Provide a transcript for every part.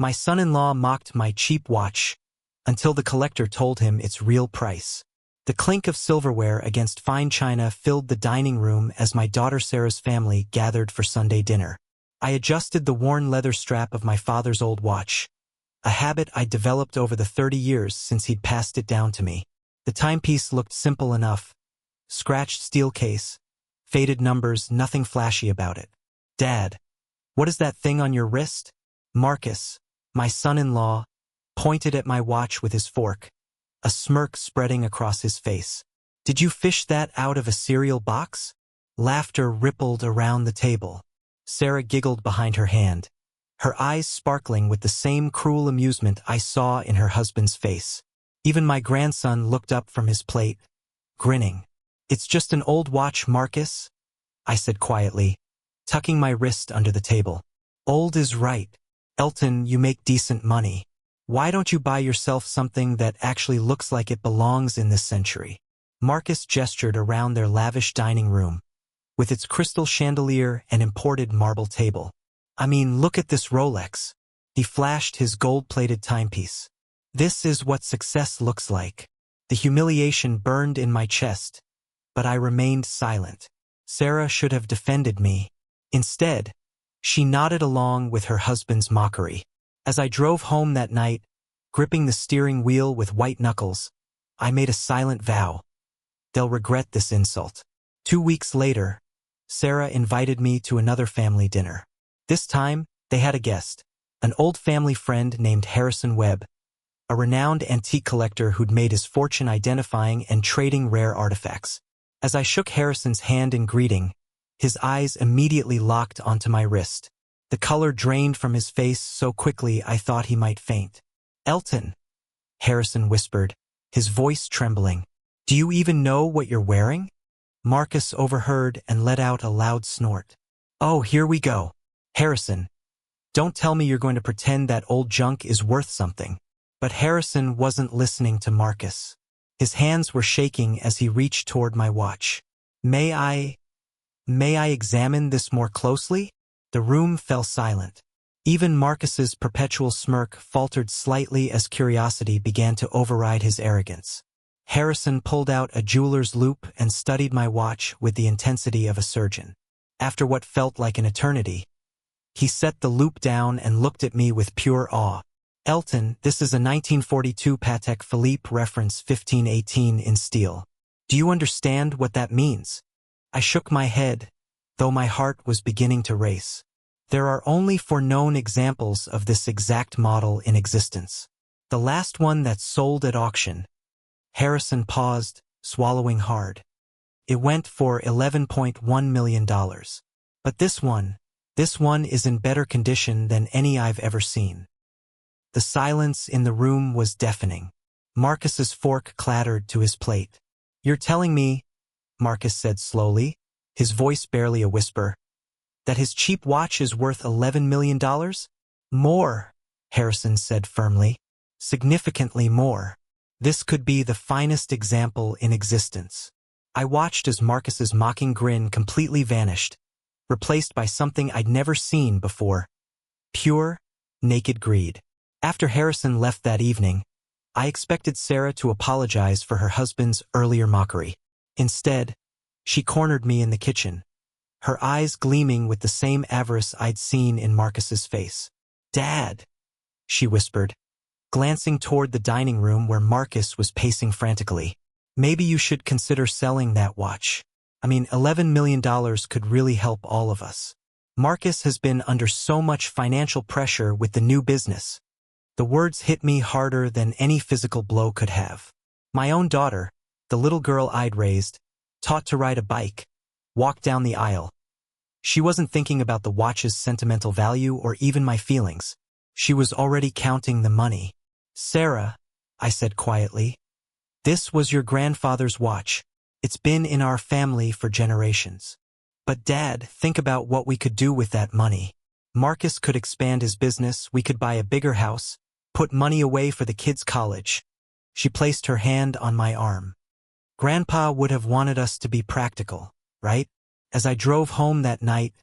My son-in-law mocked my cheap watch until the collector told him its real price. The clink of silverware against fine china filled the dining room as my daughter Sarah's family gathered for Sunday dinner. I adjusted the worn leather strap of my father's old watch, a habit I'd developed over the 30 years since he'd passed it down to me. The timepiece looked simple enough. Scratched steel case, faded numbers, nothing flashy about it. "Dad, what is that thing on your wrist?" Marcus, my son-in-law, pointed at my watch with his fork, a smirk spreading across his face. "Did you fish that out of a cereal box?" Laughter rippled around the table. Sarah giggled behind her hand, her eyes sparkling with the same cruel amusement I saw in her husband's face. Even my grandson looked up from his plate, grinning. "It's just an old watch, Marcus," I said quietly, tucking my wrist under the table. "Old is right. Elton, you make decent money. Why don't you buy yourself something that actually looks like it belongs in this century?" Marcus gestured around their lavish dining room, with its crystal chandelier and imported marble table. "I mean, look at this Rolex." He flashed his gold-plated timepiece. "This is what success looks like." The humiliation burned in my chest, but I remained silent. Sarah should have defended me. Instead, she nodded along with her husband's mockery. As I drove home that night, gripping the steering wheel with white knuckles, I made a silent vow. They'll regret this insult. 2 weeks later, Sarah invited me to another family dinner. This time, they had a guest, an old family friend named Harrison Webb, a renowned antique collector who'd made his fortune identifying and trading rare artifacts. As I shook Harrison's hand in greeting, his eyes immediately locked onto my wrist. The color drained from his face so quickly I thought he might faint. "Elton," Harrison whispered, his voice trembling. "Do you even know what you're wearing?" Marcus overheard and let out a loud snort. "Oh, here we go. Harrison, don't tell me you're going to pretend that old junk is worth something." But Harrison wasn't listening to Marcus. His hands were shaking as he reached toward my watch. May I examine this more closely?" The room fell silent. Even Marcus's perpetual smirk faltered slightly as curiosity began to override his arrogance. Harrison pulled out a jeweler's loupe and studied my watch with the intensity of a surgeon. After what felt like an eternity, he set the loupe down and looked at me with pure awe. "Elton, this is a 1942 Patek Philippe reference 1518 in steel. Do you understand what that means?" I shook my head, though my heart was beginning to race. There are only 4 known examples of this exact model in existence. The last one that's sold at auction. Harrison paused, swallowing hard. It went for $11.1 million. But this one is in better condition than any I've ever seen. The silence in the room was deafening. Marcus's fork clattered to his plate. "You're telling me," Marcus said slowly, his voice barely a whisper, "that his cheap watch is worth $11 million? "More," Harrison said firmly. "Significantly more. This could be the finest example in existence." I watched as Marcus's mocking grin completely vanished, replaced by something I'd never seen before. Pure, naked greed. After Harrison left that evening, I expected Sarah to apologize for her husband's earlier mockery. Instead, she cornered me in the kitchen, her eyes gleaming with the same avarice I'd seen in Marcus's face. "Dad," she whispered, glancing toward the dining room where Marcus was pacing frantically. "Maybe you should consider selling that watch. I mean, $11 million could really help all of us. Marcus has been under so much financial pressure with the new business." The words hit me harder than any physical blow could have. My own daughter, the little girl I'd raised, taught to ride a bike, walked down the aisle. She wasn't thinking about the watch's sentimental value or even my feelings. She was already counting the money. "Sarah," I said quietly, "this was your grandfather's watch. It's been in our family for generations. But Dad, think about what we could do with that money. Marcus could expand his business, we could buy a bigger house, put money away for the kids' college." She placed her hand on my arm. "Grandpa would have wanted us to be practical, right?" As I drove home that night,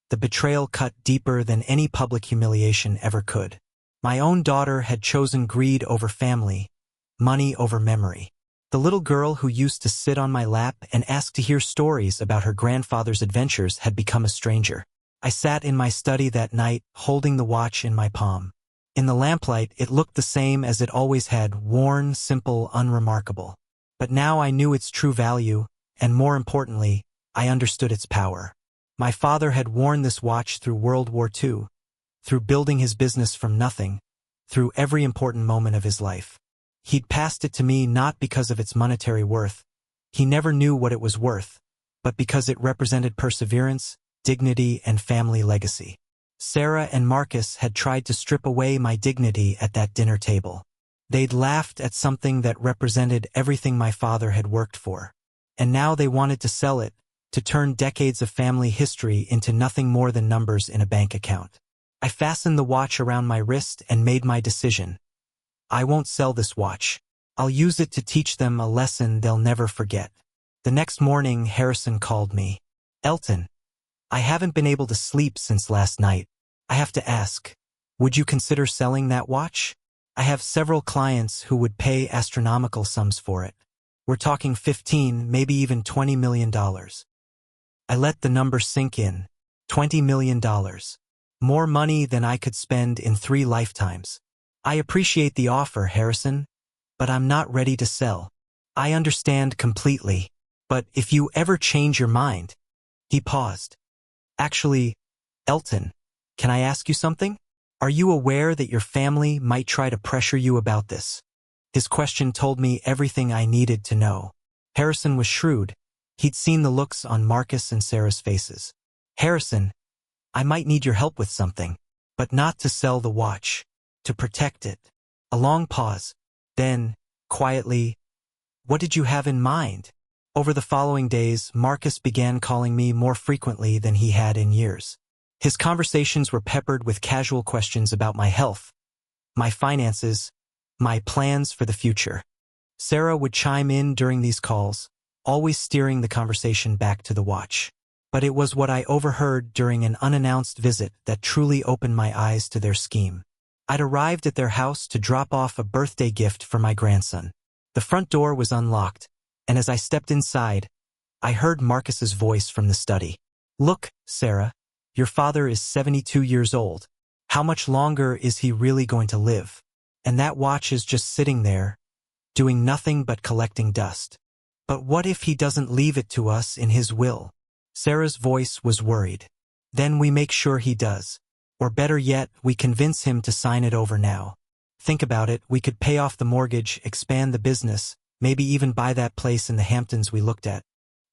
the betrayal cut deeper than any public humiliation ever could. My own daughter had chosen greed over family, money over memory. The little girl who used to sit on my lap and ask to hear stories about her grandfather's adventures had become a stranger. I sat in my study that night, holding the watch in my palm. In the lamplight, it looked the same as it always had, worn, simple, unremarkable. But now I knew its true value, and more importantly, I understood its power. My father had worn this watch through World War II, through building his business from nothing, through every important moment of his life. He'd passed it to me not because of its monetary worth. He never knew what it was worth, but because it represented perseverance, dignity, and family legacy. Sarah and Marcus had tried to strip away my dignity at that dinner table. They'd laughed at something that represented everything my father had worked for. And now they wanted to sell it, to turn decades of family history into nothing more than numbers in a bank account. I fastened the watch around my wrist and made my decision. I won't sell this watch. I'll use it to teach them a lesson they'll never forget. The next morning, Harrison called me. Elton, I haven't been able to sleep since last night. I have to ask, would you consider selling that watch? I have several clients who would pay astronomical sums for it. We're talking $15, maybe even $20 million. I let the number sink in. $20 million. More money than I could spend in 3 lifetimes. I appreciate the offer, Harrison, but I'm not ready to sell. I understand completely, but if you ever change your mind. He paused. Actually, Elton, can I ask you something? Are you aware that your family might try to pressure you about this? His question told me everything I needed to know. Harrison was shrewd. He'd seen the looks on Marcus and Sarah's faces. Harrison, I might need your help with something, but not to sell the watch, to protect it. A long pause. Then, quietly, what did you have in mind? Over the following days, Marcus began calling me more frequently than he had in years. His conversations were peppered with casual questions about my health, my finances, my plans for the future. Sarah would chime in during these calls, always steering the conversation back to the watch. But it was what I overheard during an unannounced visit that truly opened my eyes to their scheme. I'd arrived at their house to drop off a birthday gift for my grandson. The front door was unlocked, and as I stepped inside, I heard Marcus's voice from the study. Look, Sarah, your father is 72 years old. How much longer is he really going to live? And that watch is just sitting there, doing nothing but collecting dust. But what if he doesn't leave it to us in his will? Sarah's voice was worried. Then we make sure he does. Or better yet, we convince him to sign it over now. Think about it, we could pay off the mortgage, expand the business, maybe even buy that place in the Hamptons we looked at.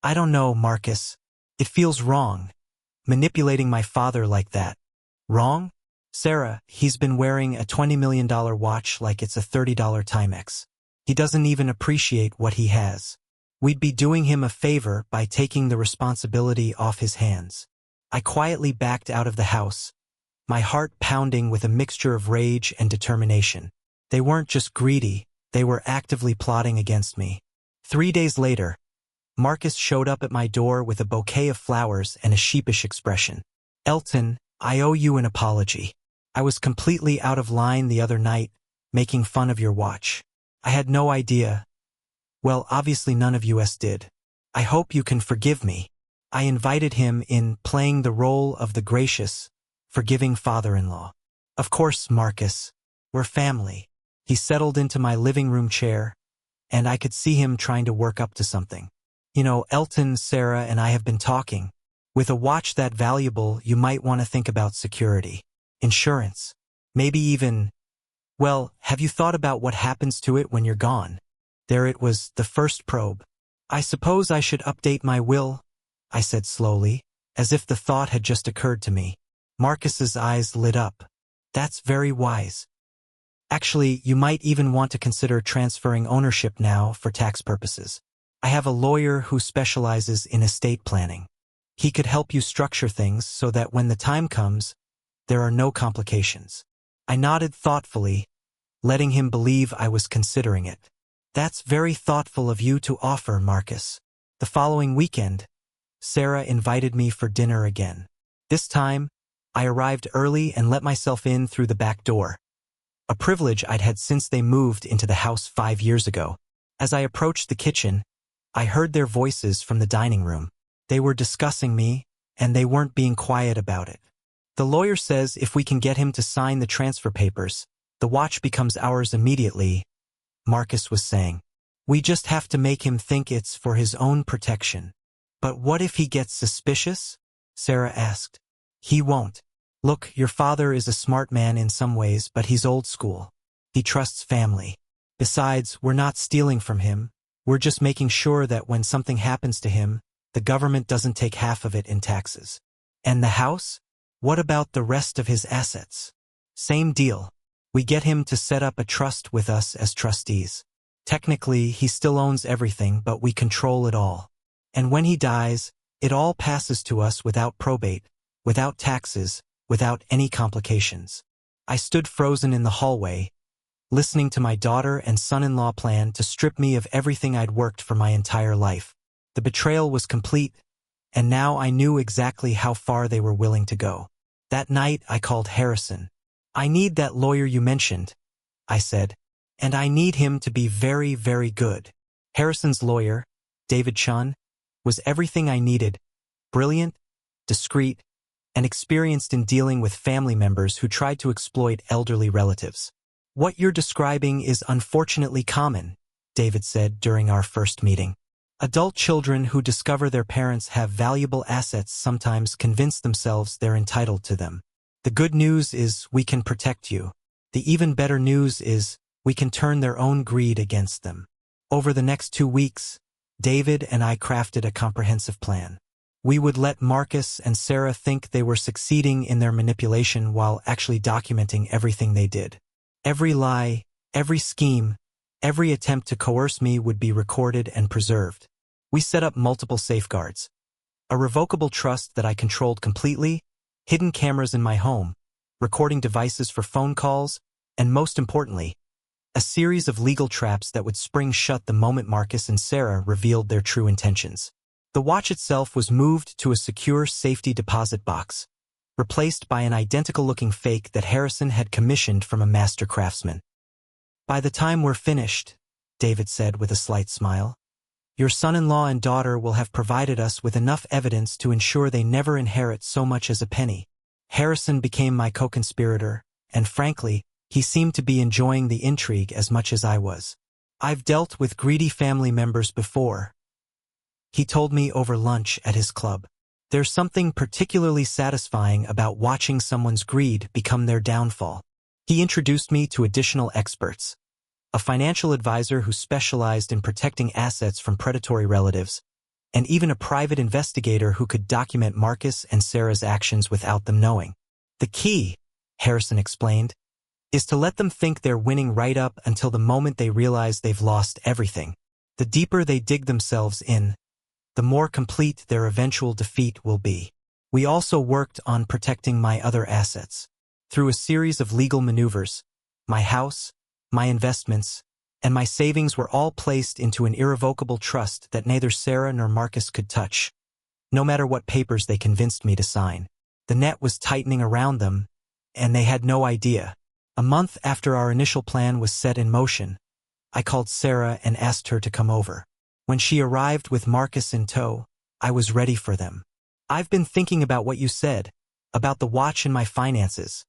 I don't know, Marcus. It feels wrong. Manipulating my father like that. Wrong? Sarah, he's been wearing a $20 million watch like it's a $30 Timex. He doesn't even appreciate what he has. We'd be doing him a favor by taking the responsibility off his hands. I quietly backed out of the house, my heart pounding with a mixture of rage and determination. They weren't just greedy, they were actively plotting against me. 3 days later, Marcus showed up at my door with a bouquet of flowers and a sheepish expression. Elton, I owe you an apology. I was completely out of line the other night, making fun of your watch. I had no idea. Well, obviously none of us did. I hope you can forgive me. I invited him in, playing the role of the gracious, forgiving father-in-law. Of course, Marcus. We're family. He settled into my living room chair, and I could see him trying to work up to something. You know, Elton, Sarah, and I have been talking. With a watch that valuable, you might want to think about security, insurance, maybe even, well, have you thought about what happens to it when you're gone? There it was, the first probe. I suppose I should update my will, I said slowly, as if the thought had just occurred to me. Marcus's eyes lit up. That's very wise. Actually, you might even want to consider transferring ownership now for tax purposes. I have a lawyer who specializes in estate planning. He could help you structure things so that when the time comes, there are no complications. I nodded thoughtfully, letting him believe I was considering it. That's very thoughtful of you to offer, Marcus. The following weekend, Sarah invited me for dinner again. This time, I arrived early and let myself in through the back door. a privilege I'd had since they moved into the house 5 years ago. As I approached the kitchen, I heard their voices from the dining room. They were discussing me, and they weren't being quiet about it. The lawyer says if we can get him to sign the transfer papers, the watch becomes ours immediately, Marcus was saying. We just have to make him think it's for his own protection. But what if he gets suspicious? Sarah asked. He won't. Look, your father is a smart man in some ways, but he's old school. He trusts family. Besides, we're not stealing from him. We're just making sure that when something happens to him, the government doesn't take half of it in taxes. And the house? What about the rest of his assets? Same deal. We get him to set up a trust with us as trustees. Technically, he still owns everything, but we control it all. And when he dies, it all passes to us without probate, without taxes, without any complications. I stood frozen in the hallway, listening to my daughter and son-in-law plan to strip me of everything I'd worked for my entire life. The betrayal was complete, and now I knew exactly how far they were willing to go. That night, I called Harrison. I need that lawyer you mentioned, I said, and I need him to be very, very good. Harrison's lawyer, David Chun, was everything I needed: brilliant, discreet, and experienced in dealing with family members who tried to exploit elderly relatives. What you're describing is unfortunately common, David said during our first meeting. Adult children who discover their parents have valuable assets sometimes convince themselves they're entitled to them. The good news is we can protect you. The even better news is we can turn their own greed against them. Over the next 2 weeks, David and I crafted a comprehensive plan. We would let Marcus and Sarah think they were succeeding in their manipulation while actually documenting everything they did. Every lie, every scheme, every attempt to coerce me would be recorded and preserved. We set up multiple safeguards: a revocable trust that I controlled completely, hidden cameras in my home, recording devices for phone calls, and most importantly, a series of legal traps that would spring shut the moment Marcus and Sarah revealed their true intentions. The watch itself was moved to a secure safety deposit box, replaced by an identical-looking fake that Harrison had commissioned from a master craftsman. By the time we're finished, David said with a slight smile, your son-in-law and daughter will have provided us with enough evidence to ensure they never inherit so much as a penny. Harrison became my co-conspirator, and frankly, he seemed to be enjoying the intrigue as much as I was. I've dealt with greedy family members before, he told me over lunch at his club. There's something particularly satisfying about watching someone's greed become their downfall. He introduced me to additional experts: a financial advisor who specialized in protecting assets from predatory relatives, and even a private investigator who could document Marcus and Sarah's actions without them knowing. The key, Harrison explained, is to let them think they're winning right up until the moment they realize they've lost everything. The deeper they dig themselves in, the more complete their eventual defeat will be. We also worked on protecting my other assets. Through a series of legal maneuvers, my house, my investments, and my savings were all placed into an irrevocable trust that neither Sarah nor Marcus could touch, no matter what papers they convinced me to sign. The net was tightening around them, and they had no idea. A month after our initial plan was set in motion, I called Sarah and asked her to come over. When she arrived with Marcus in tow, I was ready for them. I've been thinking about what you said, about the watch and my finances,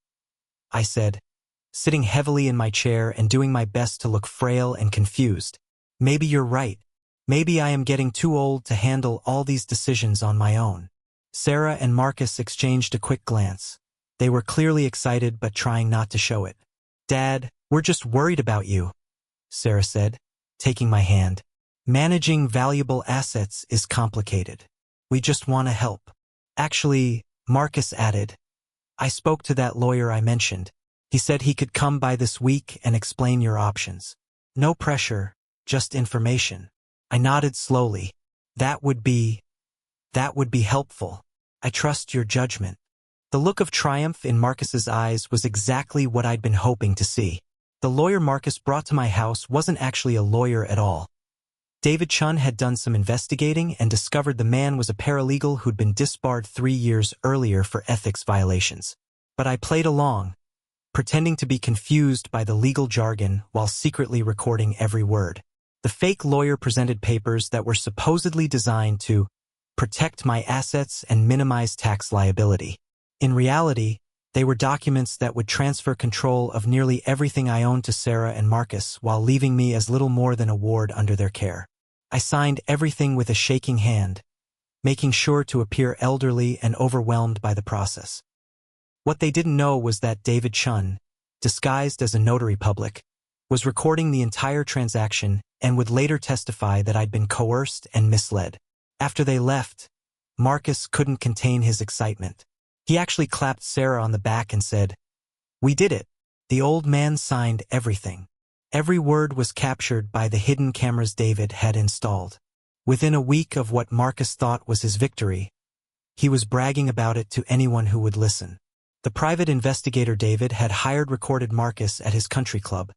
I said, sitting heavily in my chair and doing my best to look frail and confused. Maybe you're right. Maybe I am getting too old to handle all these decisions on my own. Sarah and Marcus exchanged a quick glance. They were clearly excited but trying not to show it. Dad, we're just worried about you, Sarah said, taking my hand. Managing valuable assets is complicated. We just want to help. Actually, Marcus added, I spoke to that lawyer I mentioned. He said he could come by this week and explain your options. No pressure, just information. I nodded slowly. That would be helpful. I trust your judgment. The look of triumph in Marcus's eyes was exactly what I'd been hoping to see. The lawyer Marcus brought to my house wasn't actually a lawyer at all. David Chun had done some investigating and discovered the man was a paralegal who'd been disbarred 3 years earlier for ethics violations. But I played along, pretending to be confused by the legal jargon while secretly recording every word. The fake lawyer presented papers that were supposedly designed to protect my assets and minimize tax liability. In reality, they were documents that would transfer control of nearly everything I owned to Sarah and Marcus while leaving me as little more than a ward under their care. I signed everything with a shaking hand, making sure to appear elderly and overwhelmed by the process. What they didn't know was that David Chun, disguised as a notary public, was recording the entire transaction and would later testify that I'd been coerced and misled. After they left, Marcus couldn't contain his excitement. He actually clapped Sarah on the back and said, "We did it." The old man signed everything. Every word was captured by the hidden cameras David had installed. Within a week of what Marcus thought was his victory, he was bragging about it to anyone who would listen. The private investigator David had recorded Marcus at his country club,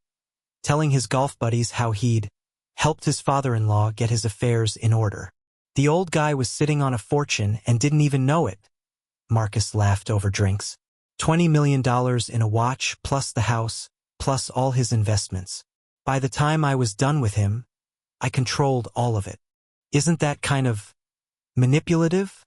telling his golf buddies how he'd helped his father-in-law get his affairs in order. The old guy was sitting on a fortune and didn't even know it. Marcus laughed over drinks. $20 million in a watch, plus the house, plus all his investments. By the time I was done with him, I controlled all of it. "Isn't that kind of manipulative?"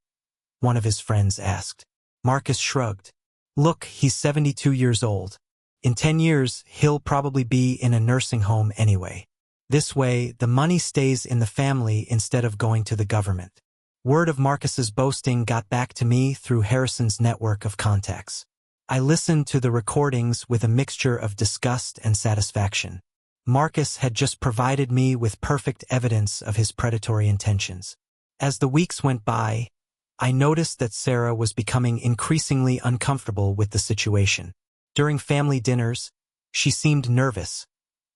one of his friends asked. Marcus shrugged. "Look, he's 72 years old. In 10 years, he'll probably be in a nursing home anyway. This way, the money stays in the family instead of going to the government." Word of Marcus's boasting got back to me through Harrison's network of contacts. I listened to the recordings with a mixture of disgust and satisfaction. Marcus had just provided me with perfect evidence of his predatory intentions. As the weeks went by, I noticed that Sarah was becoming increasingly uncomfortable with the situation. During family dinners, she seemed nervous,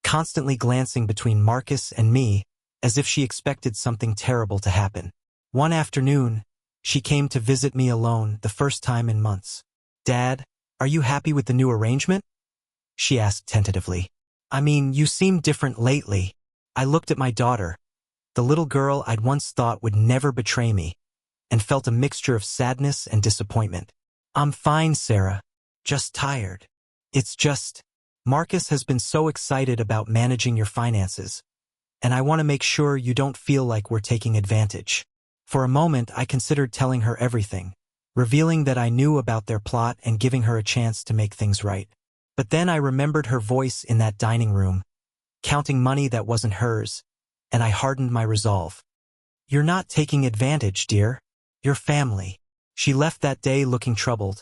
constantly glancing between Marcus and me as if she expected something terrible to happen. One afternoon, she came to visit me alone, the first time in months. "Dad, are you happy with the new arrangement?" she asked tentatively. "I mean, you seem different lately." I looked at my daughter, the little girl I'd once thought would never betray me, and felt a mixture of sadness and disappointment. "I'm fine, Sarah. Just tired. It's just, Marcus has been so excited about managing your finances, and I want to make sure you don't feel like we're taking advantage." For a moment, I considered telling her everything, revealing that I knew about their plot and giving her a chance to make things right. But then I remembered her voice in that dining room, counting money that wasn't hers, and I hardened my resolve. "You're not taking advantage, dear. You're family." She left that day looking troubled,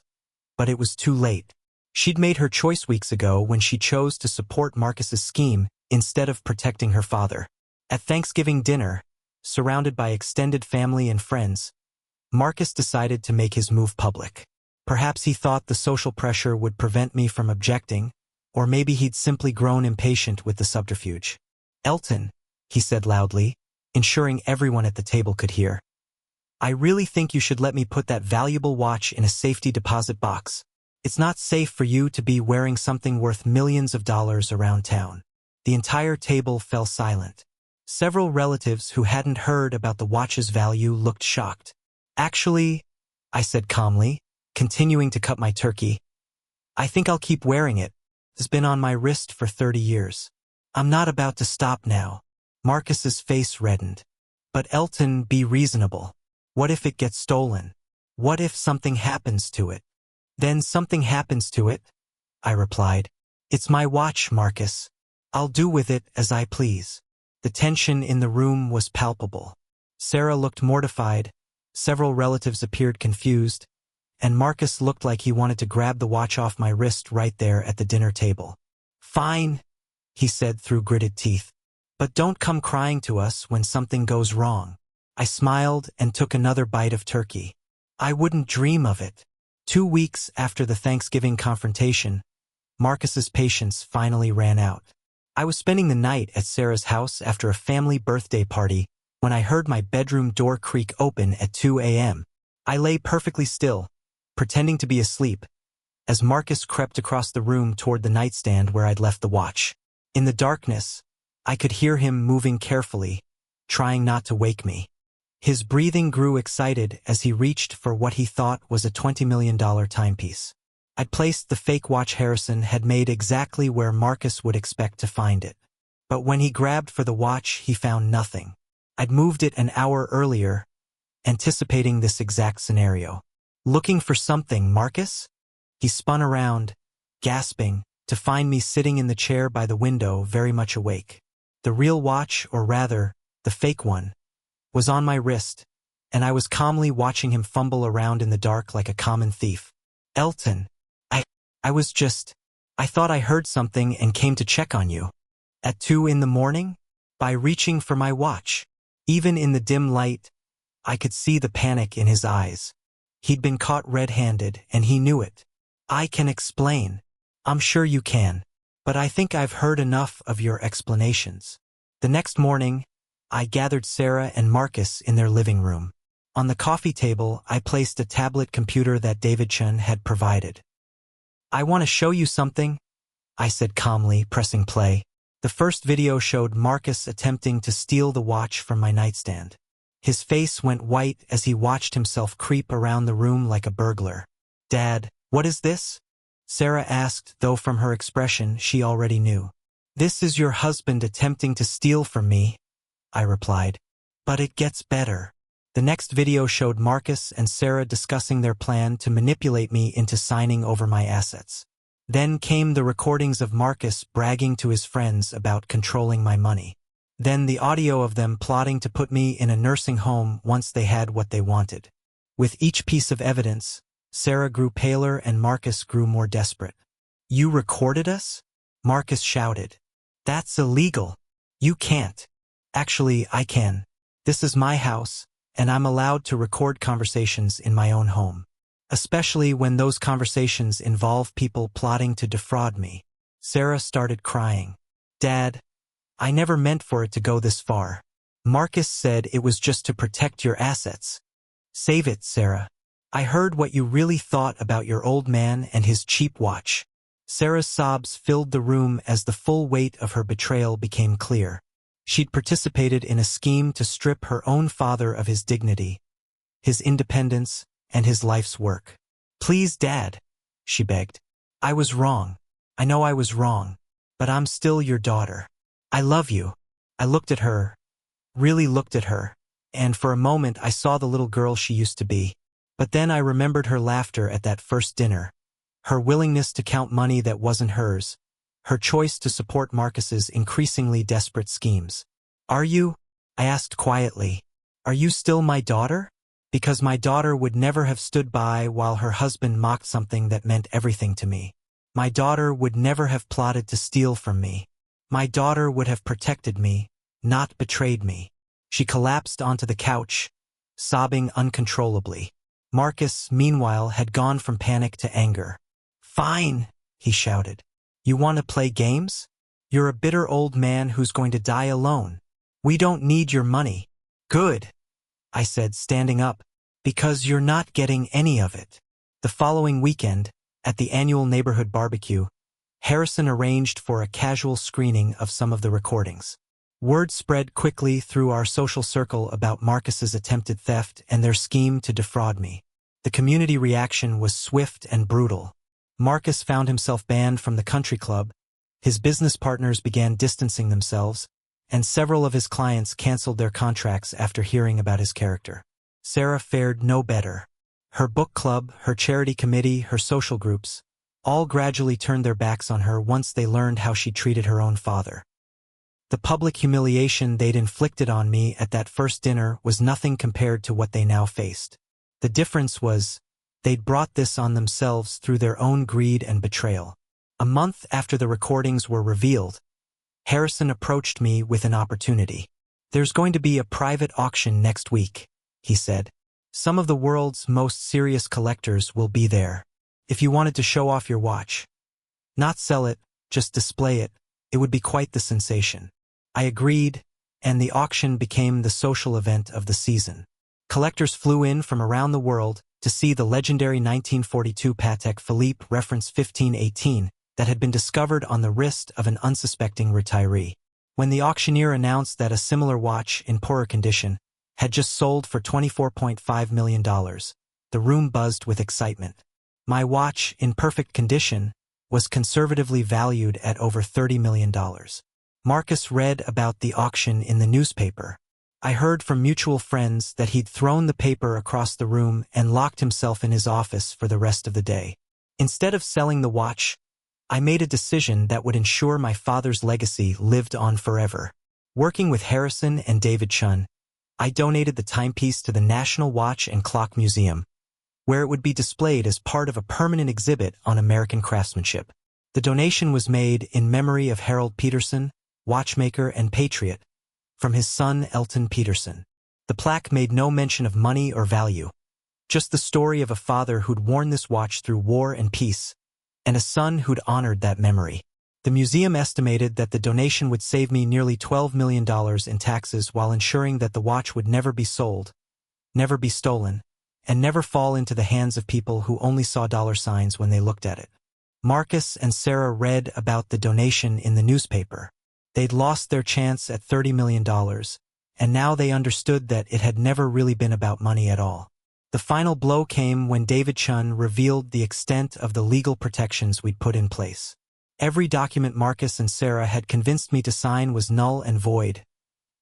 but it was too late. She'd made her choice weeks ago when she chose to support Marcus's scheme instead of protecting her father. At Thanksgiving dinner, surrounded by extended family and friends, Marcus decided to make his move public. Perhaps he thought the social pressure would prevent me from objecting, or maybe he'd simply grown impatient with the subterfuge. "Elton," he said loudly, ensuring everyone at the table could hear, "I really think you should let me put that valuable watch in a safety deposit box. It's not safe for you to be wearing something worth millions of dollars around town." The entire table fell silent. Several relatives who hadn't heard about the watch's value looked shocked. "Actually," I said calmly, continuing to cut my turkey, "I think I'll keep wearing it. It's been on my wrist for 30 years. I'm not about to stop now." Marcus's face reddened. "But Elton, be reasonable. What if it gets stolen? What if something happens to it?" "Then something happens to it," I replied. "It's my watch, Marcus. I'll do with it as I please." The tension in the room was palpable. Sarah looked mortified, several relatives appeared confused, and Marcus looked like he wanted to grab the watch off my wrist right there at the dinner table. "Fine," he said through gritted teeth. "But don't come crying to us when something goes wrong." I smiled and took another bite of turkey. "I wouldn't dream of it." 2 weeks after the Thanksgiving confrontation, Marcus's patience finally ran out. I was spending the night at Sarah's house after a family birthday party when I heard my bedroom door creak open at 2 a.m. I lay perfectly still, pretending to be asleep, as Marcus crept across the room toward the nightstand where I'd left the watch. In the darkness, I could hear him moving carefully, trying not to wake me. His breathing grew excited as he reached for what he thought was a $20 million timepiece. I'd placed the fake watch Harrison had made exactly where Marcus would expect to find it. But when he grabbed for the watch, he found nothing. I'd moved it an hour earlier, anticipating this exact scenario. Looking for something, Marcus? He spun around, gasping, to find me sitting in the chair by the window, very much awake. The real watch, or rather, the fake one, was on my wrist, and I was calmly watching him fumble around in the dark like a common thief. Elton, I thought I heard something and came to check on you. At 2 a.m? By reaching for my watch. Even in the dim light, I could see the panic in his eyes. He'd been caught red-handed, and he knew it. I can explain. I'm sure you can. But I think I've heard enough of your explanations. The next morning, I gathered Sarah and Marcus in their living room. On the coffee table, I placed a tablet computer that David Chen had provided. I want to show you something, I said calmly, pressing play. The first video showed Marcus attempting to steal the watch from my nightstand. His face went white as he watched himself creep around the room like a burglar. Dad, what is this? Sarah asked, though from her expression she already knew. This is your husband attempting to steal from me, I replied. But it gets better. The next video showed Marcus and Sarah discussing their plan to manipulate me into signing over my assets. Then came the recordings of Marcus bragging to his friends about controlling my money. Then the audio of them plotting to put me in a nursing home once they had what they wanted. With each piece of evidence, Sarah grew paler and Marcus grew more desperate. You recorded us? Marcus shouted. That's illegal. You can't. Actually, I can. This is my house, and I'm allowed to record conversations in my own home. Especially when those conversations involve people plotting to defraud me. Sarah started crying. Dad, I never meant for it to go this far. Marcus said it was just to protect your assets. Save it, Sarah. I heard what you really thought about your old man and his cheap watch. Sarah's sobs filled the room as the full weight of her betrayal became clear. She'd participated in a scheme to strip her own father of his dignity, his independence, and his life's work. Please, Dad, she begged. I was wrong. I know I was wrong, but I'm still your daughter. I love you. I looked at her, really looked at her, and for a moment I saw the little girl she used to be. But then I remembered her laughter at that first dinner, her willingness to count money that wasn't hers, her choice to support Marcus's increasingly desperate schemes. Are you? I asked quietly. Are you still my daughter? Because my daughter would never have stood by while her husband mocked something that meant everything to me. My daughter would never have plotted to steal from me. My daughter would have protected me, not betrayed me. She collapsed onto the couch, sobbing uncontrollably. Marcus, meanwhile, had gone from panic to anger. Fine, he shouted. You want to play games? You're a bitter old man who's going to die alone. We don't need your money. Good, I said, standing up, because you're not getting any of it. The following weekend, at the annual neighborhood barbecue, Harrison arranged for a casual screening of some of the recordings. Word spread quickly through our social circle about Marcus's attempted theft and their scheme to defraud me. The community reaction was swift and brutal. Marcus found himself banned from the country club, his business partners began distancing themselves, and several of his clients canceled their contracts after hearing about his character. Sarah fared no better. Her book club, her charity committee, her social groups, all gradually turned their backs on her once they learned how she treated her own father. The public humiliation they'd inflicted on me at that first dinner was nothing compared to what they now faced. The difference was, they'd brought this on themselves through their own greed and betrayal. A month after the recordings were revealed, Harrison approached me with an opportunity. There's going to be a private auction next week, he said. Some of the world's most serious collectors will be there. If you wanted to show off your watch, not sell it, just display it, it would be quite the sensation. I agreed, and the auction became the social event of the season. Collectors flew in from around the world to see the legendary 1942 Patek Philippe reference 1518 that had been discovered on the wrist of an unsuspecting retiree. When the auctioneer announced that a similar watch in poorer condition had just sold for $24.5 million, the room buzzed with excitement. My watch, in perfect condition, was conservatively valued at over $30 million. Marcus read about the auction in the newspaper. I heard from mutual friends that he'd thrown the paper across the room and locked himself in his office for the rest of the day. Instead of selling the watch, I made a decision that would ensure my father's legacy lived on forever. Working with Harrison and David Chun, I donated the timepiece to the National Watch and Clock Museum, where it would be displayed as part of a permanent exhibit on American craftsmanship. The donation was made in memory of Harold Peterson, watchmaker and patriot, from his son Elton Peterson. The plaque made no mention of money or value, just the story of a father who'd worn this watch through war and peace, and a son who'd honored that memory. The museum estimated that the donation would save me nearly $12 million in taxes while ensuring that the watch would never be sold, never be stolen, and never fall into the hands of people who only saw dollar signs when they looked at it. Marcus and Sarah read about the donation in the newspaper. They'd lost their chance at $30 million, and now they understood that it had never really been about money at all. The final blow came when David Chun revealed the extent of the legal protections we'd put in place. Every document Marcus and Sarah had convinced me to sign was null and void,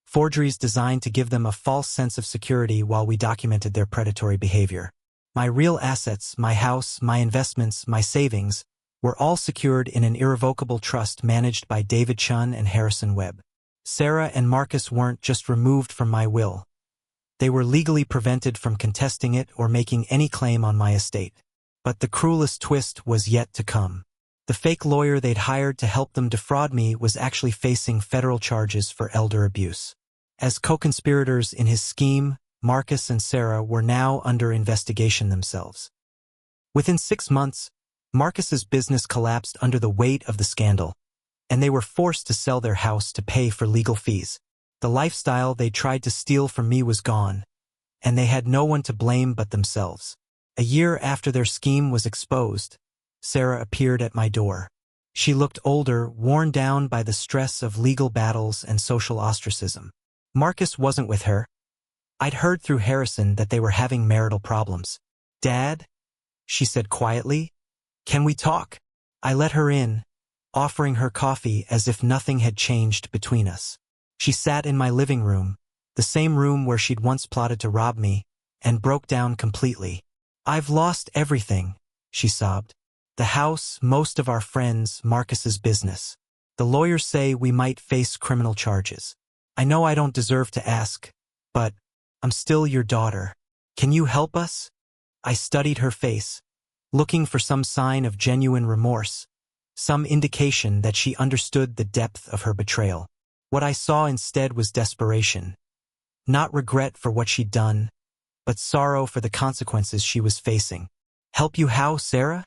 forgeries designed to give them a false sense of security while we documented their predatory behavior. My real assets, my house, my investments, my savings, were all secured in an irrevocable trust managed by David Chun and Harrison Webb. Sarah and Marcus weren't just removed from my will. They were legally prevented from contesting it or making any claim on my estate. But the cruelest twist was yet to come. The fake lawyer they'd hired to help them defraud me was actually facing federal charges for elder abuse. As co-conspirators in his scheme, Marcus and Sarah were now under investigation themselves. Within 6 months, Marcus's business collapsed under the weight of the scandal, and they were forced to sell their house to pay for legal fees. The lifestyle they tried to steal from me was gone, and they had no one to blame but themselves. A year after their scheme was exposed, Sarah appeared at my door. She looked older, worn down by the stress of legal battles and social ostracism. Marcus wasn't with her. I'd heard through Harrison that they were having marital problems. "Dad," she said quietly, "can we talk?" I let her in, offering her coffee as if nothing had changed between us. She sat in my living room, the same room where she'd once plotted to rob me, and broke down completely. "I've lost everything," she sobbed. "The house, most of our friends, Marcus's business. The lawyers say we might face criminal charges. I know I don't deserve to ask, but I'm still your daughter. Can you help us?" I studied her face, looking for some sign of genuine remorse, some indication that she understood the depth of her betrayal. What I saw instead was desperation. Not regret for what she'd done, but sorrow for the consequences she was facing. "Help you how, Sarah?"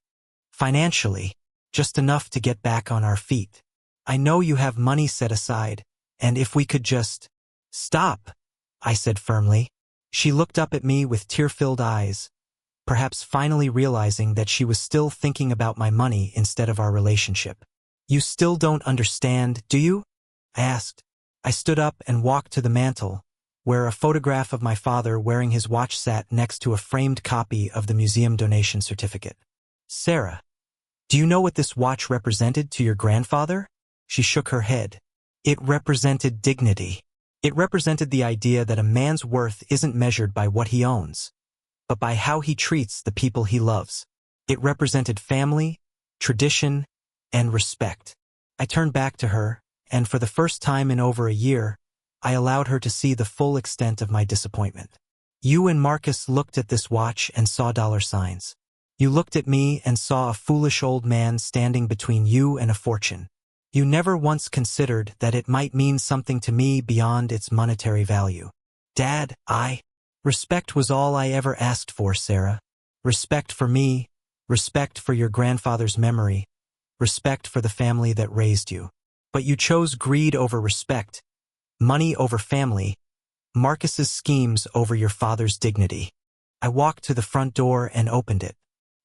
"Financially, just enough to get back on our feet. I know you have money set aside, and if we could just—" "Stop," I said firmly. She looked up at me with tear-filled eyes, perhaps finally realizing that she was still thinking about my money instead of our relationship. "You still don't understand, do you?" I asked. I stood up and walked to the mantel, where a photograph of my father wearing his watch sat next to a framed copy of the museum donation certificate. "Sarah, do you know what this watch represented to your grandfather?" She shook her head. "It represented dignity. It represented the idea that a man's worth isn't measured by what he owns, but by how he treats the people he loves. It represented family, tradition, and respect." I turned back to her, and for the first time in over a year, I allowed her to see the full extent of my disappointment. "You and Marcus looked at this watch and saw dollar signs. You looked at me and saw a foolish old man standing between you and a fortune. You never once considered that it might mean something to me beyond its monetary value. Dad, respect was all I ever asked for, Sarah. Respect for me, respect for your grandfather's memory, respect for the family that raised you. But you chose greed over respect, money over family, Marcus's schemes over your father's dignity." I walked to the front door and opened it.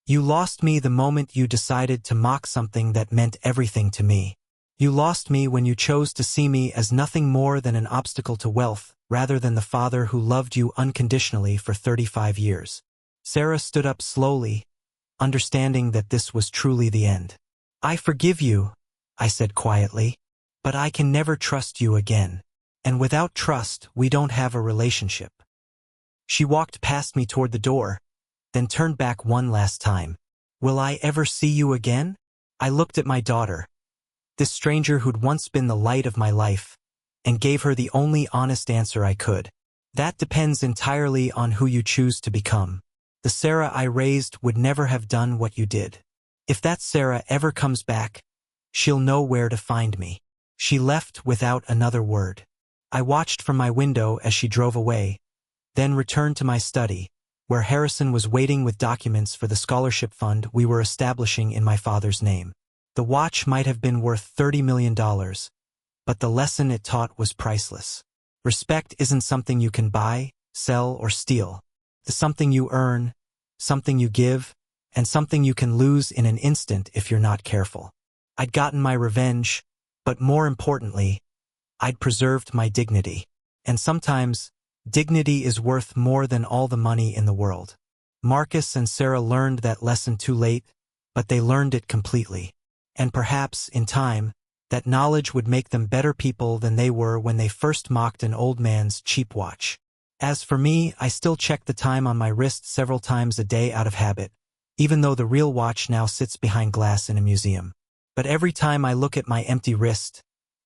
"You lost me the moment you decided to mock something that meant everything to me. You lost me when you chose to see me as nothing more than an obstacle to wealth, rather than the father who loved you unconditionally for 35 years. Sarah stood up slowly, understanding that this was truly the end. "I forgive you," I said quietly, "but I can never trust you again. And without trust, we don't have a relationship." She walked past me toward the door, then turned back one last time. "Will I ever see you again?" I looked at my daughter, this stranger who'd once been the light of my life, and gave her the only honest answer I could. "That depends entirely on who you choose to become. The Sarah I raised would never have done what you did. If that Sarah ever comes back, she'll know where to find me." She left without another word. I watched from my window as she drove away, then returned to my study, where Harrison was waiting with documents for the scholarship fund we were establishing in my father's name. The watch might have been worth $30 million, but the lesson it taught was priceless. Respect isn't something you can buy, sell, or steal. It's something you earn, something you give, and something you can lose in an instant if you're not careful. I'd gotten my revenge, but more importantly, I'd preserved my dignity. And sometimes, dignity is worth more than all the money in the world. Marcus and Sarah learned that lesson too late, but they learned it completely. And perhaps, in time, that knowledge would make them better people than they were when they first mocked an old man's cheap watch. As for me, I still check the time on my wrist several times a day out of habit, even though the real watch now sits behind glass in a museum. But every time I look at my empty wrist,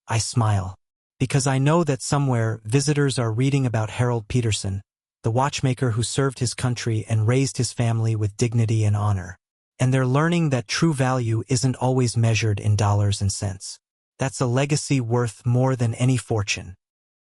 I smile. Because I know that somewhere visitors are reading about Harold Peterson, the watchmaker who served his country and raised his family with dignity and honor. And they're learning that true value isn't always measured in dollars and cents. That's a legacy worth more than any fortune.